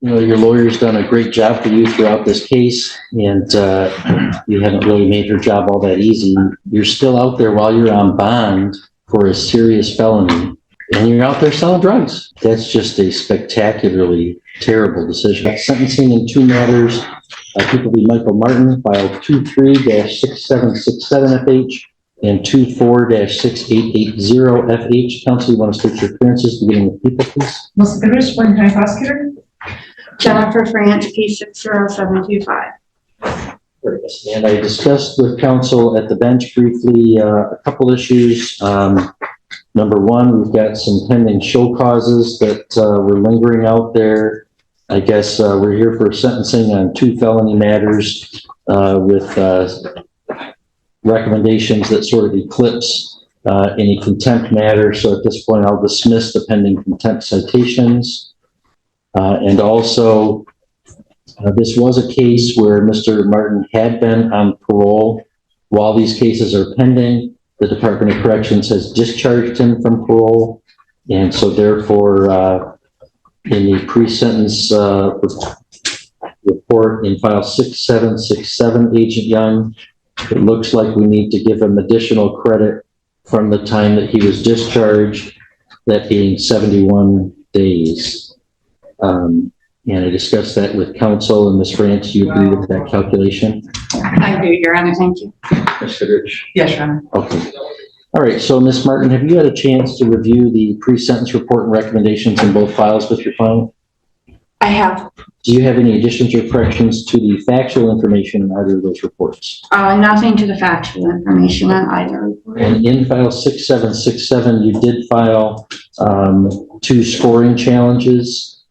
your lawyer's done a great job for you throughout this case, and you haven't really made your job all that easy. You're still out there while you're on bond for a serious felony, and you're out there selling drugs. That's just a spectacularly terrible decision. Sentencing in two matters. People v. Michael Martin, file 23-6767 FH and 24-6880 FH. Counsel, you want to state your appearances beginning with people, please? Melissa Goodrich, Wayne County Prosecutor. Jennifer France, P60725. And I discussed with counsel at the bench briefly a couple issues. Number one, we've got some pending show causes that were lingering out there. I guess we're here for sentencing on two felony matters with recommendations that sort of eclipse any contempt matter. So at this point, I'll dismiss the pending contempt citations. And also, this was a case where Mr. Martin had been on parole. While these cases are pending, the Department of Corrections has discharged him from parole. And so therefore, in the pre-sentence report in file 6767, Agent Young, it looks like we need to give him additional credit from the time that he was discharged, that being 71 days. And I discussed that with counsel, and Ms. France, you agree with that calculation? I do, Your Honor. Thank you. Ms. Goodrich? Yes, Your Honor. Okay. All right. So, Ms. Martin, have you had a chance to review the pre-sentence report and recommendations in both files with your client? I have Do you have any additions or corrections to the factual information in either of those reports? nothing to the factual information on either report. And in file 6767, you did file two scoring challenges.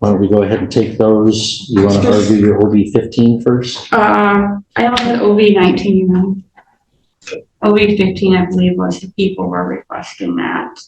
Why don't we go ahead and take those? You want to argue your OV-15 first? I also had OV-19, you know. OV-15, I believe, was the people were requesting that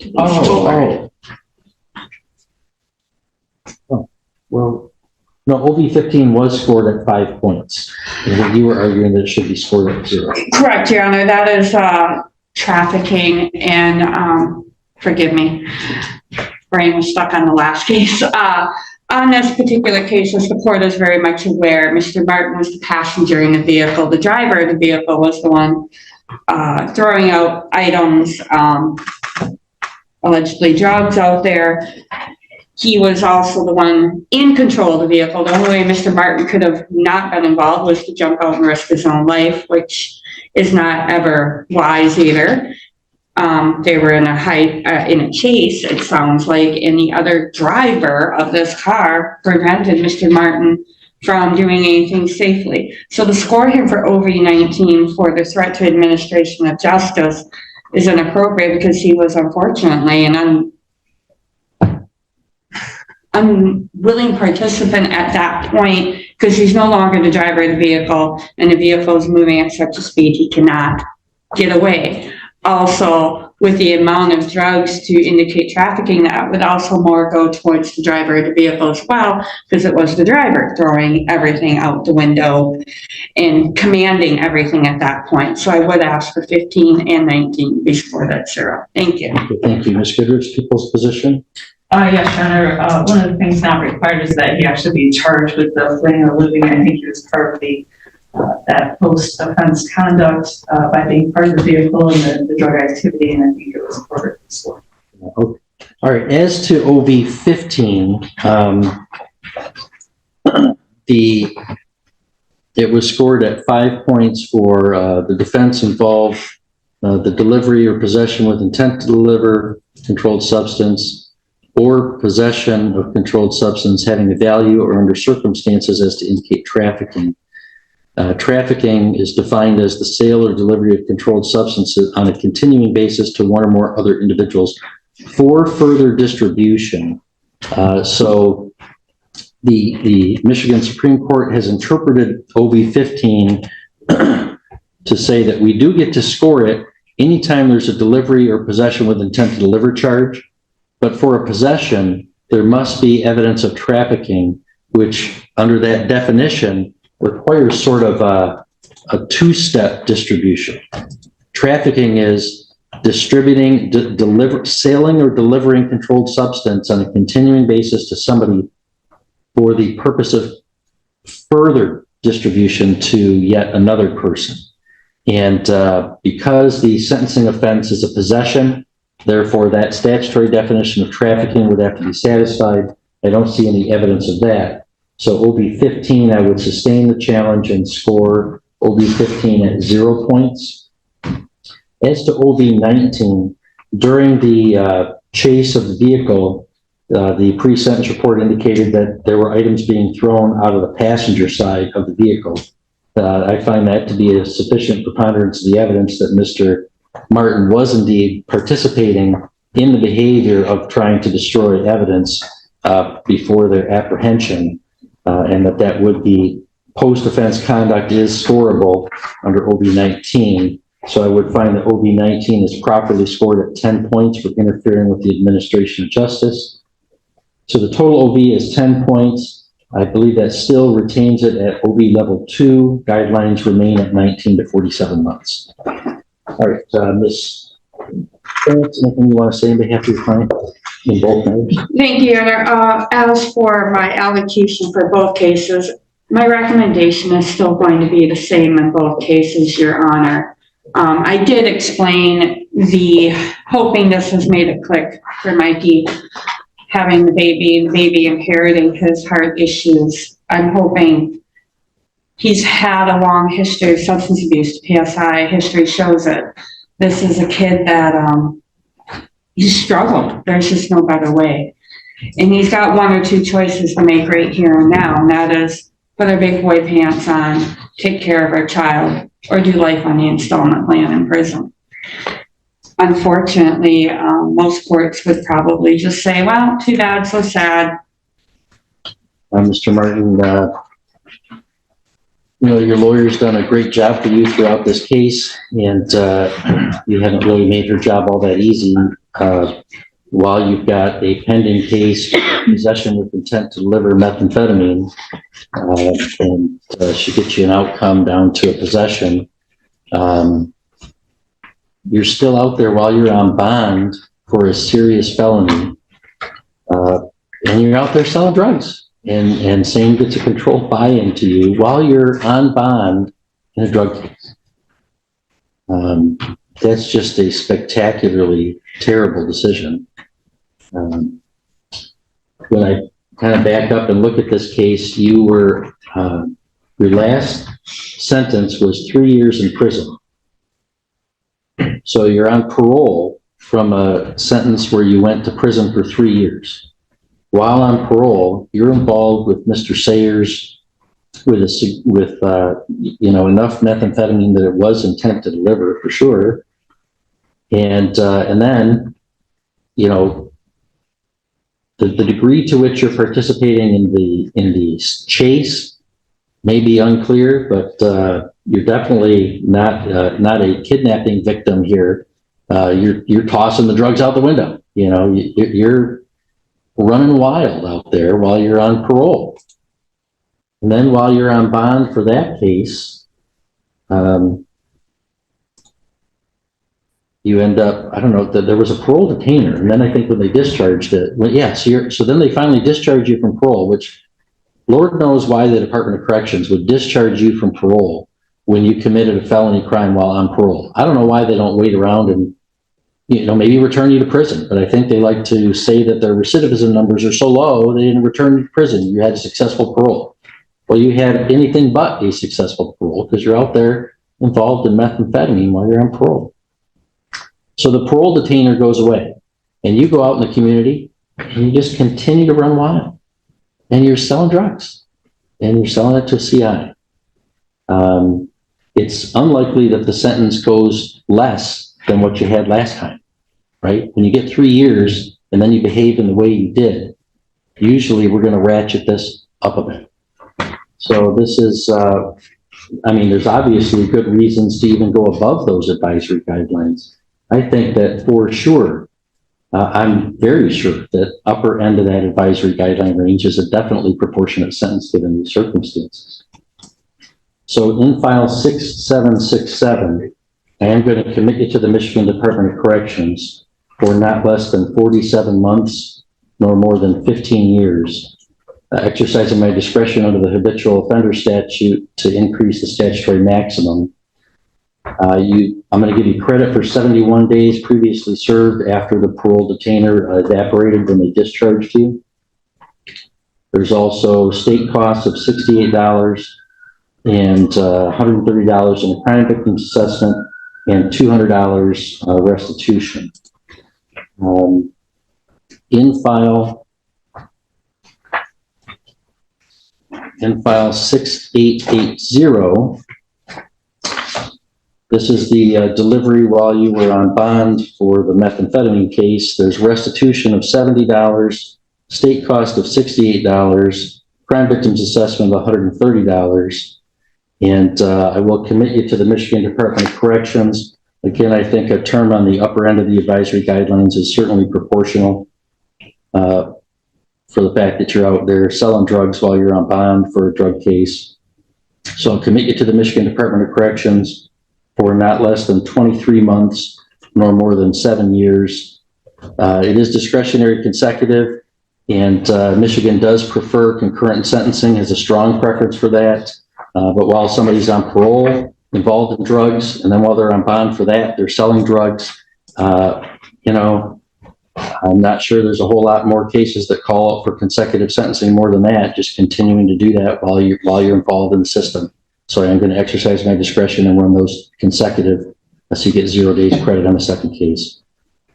to be scored. Well, no, OV-15 was scored at 5 points. And you were arguing that it should be scored at 0. Correct, Your Honor. That is trafficking and, forgive me, brain was stuck on the last case. On this particular case, as the court is very much aware, Mr. Martin was the passenger in the vehicle. The driver of the vehicle was the one throwing out items, allegedly drugs out there. He was also the one in control of the vehicle. The only way Mr. Martin could have not been involved was to jump out and risk his own life, which is not ever wise either. They were in a chase, it sounds like, and the other driver of this car prevented Mr. Martin from doing anything safely. So to score him for OV-19 for the threat to administration of justice is inappropriate because he was unfortunately an unwilling participant at that point because he's no longer the driver of the vehicle and the vehicle is moving at such a speed he cannot get away. Also, with the amount of drugs to indicate trafficking, that would also more go towards the driver of the vehicle as well, because it was the driver throwing everything out the window and commanding everything at that point. So I would ask for 15 and 19 be scored at 0. Thank you. Okay, thank you. Ms. Goodrich, people's position? Yes, Your Honor. One of the things not required is that he actually be charged with the fleeing or living. I think he was part of the that post-offense conduct by being part of the vehicle and the drug activity, and I think it was part of the score. Okay. All right. As to OV-15, it was scored at 5 points for the defense involved the delivery or possession with intent to deliver controlled substance or possession of controlled substance having a value or under circumstances as to indicate trafficking. Trafficking is defined as the sale or delivery of controlled substances on a continuing basis to one or more other individuals for further distribution. So the Michigan Supreme Court has interpreted OV-15 to say that we do get to score it anytime there's a delivery or possession with intent to deliver charge, but for a possession, there must be evidence of trafficking, which under that definition requires sort of a two-step distribution. Trafficking is distributing, selling or delivering controlled substance on a continuing basis to somebody for the purpose of further distribution to yet another person. And because the sentencing offense is a possession, therefore that statutory definition of trafficking would have to be satisfied. I don't see any evidence of that. So OB 15, I would sustain the challenge and score OB 15 at 0 points. As to OB 19, during the chase of the vehicle, the pre-sentence report indicated that there were items being thrown out of the passenger side of the vehicle. I find that to be a sufficient preponderance of the evidence that Mr. Martin was indeed participating in the behavior of trying to destroy evidence before their apprehension, and that would be post-offense conduct is scorable under OB 19. So I would find that OB 19 is properly scored at 10 points for interfering with the administration of justice. So the total OB is 10 points. I believe that still retains it at OB level 2. Guidelines remain at 19 to 47 months. All right, Ms. Phillips, anything you want to say on behalf of your client in both matters? Thank you, Your Honor. As for my allocation for both cases, my recommendation is still going to be the same in both cases, Your Honor. I did explain hoping this has made it click for Mikey, having the baby inheriting his heart issues. I'm hoping he's had a long history of substance abuse. PSI history shows it. This is a kid that he struggled. There's just no better way. And he's got one or two choices to make right here and now, and that is put our big boy pants on, take care of our child, or do life on the installment plan in prison. Unfortunately, most courts would probably just say, well, too bad, so sad. Mr. Martin, your lawyer's done a great job for you throughout this case, and you haven't really made your job all that easy. While you've got a pending case for possession with intent to deliver methamphetamine, and should get you an outcome down to a possession, you're still out there while you're on bond for a serious felony, and you're out there selling drugs and saying it's a controlled buy-in to you while you're on bond in a drug case. That's just a spectacularly terrible decision. When I kind of back up and look at this case, your last sentence was 3 years in prison. So you're on parole from a sentence where you went to prison for 3 years. While on parole, you're involved with Mr. Sayers with enough methamphetamine that it was intent to deliver for sure. And then, the degree to which you're participating in the chase may be unclear, but you're definitely not a kidnapping victim here. You're tossing the drugs out the window. You're running wild out there while you're on parole. And then while you're on bond for that case, you end up, I don't know, there was a parole detainer, and then I think when they discharged it, so then they finally discharged you from parole, which Lord knows why the Department of Corrections would discharge you from parole when you committed a felony crime while on parole. I don't know why they don't wait around and, maybe return you to prison, but I think they like to say that their recidivism numbers are so low, they didn't return you to prison. You had a successful parole. Well, you had anything but a successful parole because you're out there involved in methamphetamine while you're on parole. So the parole detainer goes away and you go out in the community and you just continue to run wild and you're selling drugs and you're selling it to a CI. It's unlikely that the sentence goes less than what you had last time, right? When you get 3 years and then you behave in the way you did, usually we're going to ratchet this up a bit. So this is, there's obviously good reasons to even go above those advisory guidelines. I think that for sure, I'm very sure that upper end of that advisory guideline range is a definitely proportionate sentence given the circumstances. So in file 6767, I am going to commit you to the Michigan Department of Corrections for not less than 47 months, nor more than 15 years, exercising my discretion under the habitual offender statute to increase the statutory maximum. I'm going to give you credit for 71 days previously served after the parole detainer evaporated when they discharged you. There's also state costs of $68 and $130 in a crime victims assessment and $200 restitution. In file 6880, this is the delivery while you were on bond for the methamphetamine case. There's restitution of $70, state cost of $68, crime victims assessment of $130. And I will commit you to the Michigan Department of Corrections. Again, I think a term on the upper end of the advisory guidelines is certainly proportional for the fact that you're out there selling drugs while you're on bond for a drug case. So I'll commit you to the Michigan Department of Corrections for not less than 23 months, nor more than 7 years. It is discretionary consecutive, and Michigan does prefer concurrent sentencing, has a strong preference for that. But while somebody's on parole, involved in drugs, and then while they're on bond for that, they're selling drugs, I'm not sure there's a whole lot more cases that call out for consecutive sentencing more than that, just continuing to do that while you're involved in the system. So I'm going to exercise my discretion and run those consecutive, so you get 0 days credit on the second case.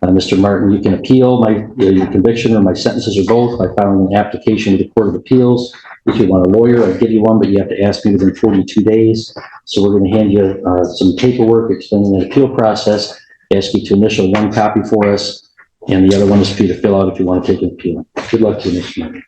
Mr. Martin, you can appeal your conviction or my sentences or both by filing an application to the Court of Appeals. If you want a lawyer, I'll give you one, but you have to ask me within 42 days. So we're going to hand you some paperwork explaining the appeal process, ask you to initial one copy for us, and the other one is for you to fill out if you want to take an appeal. Good luck to you, Mr. Martin.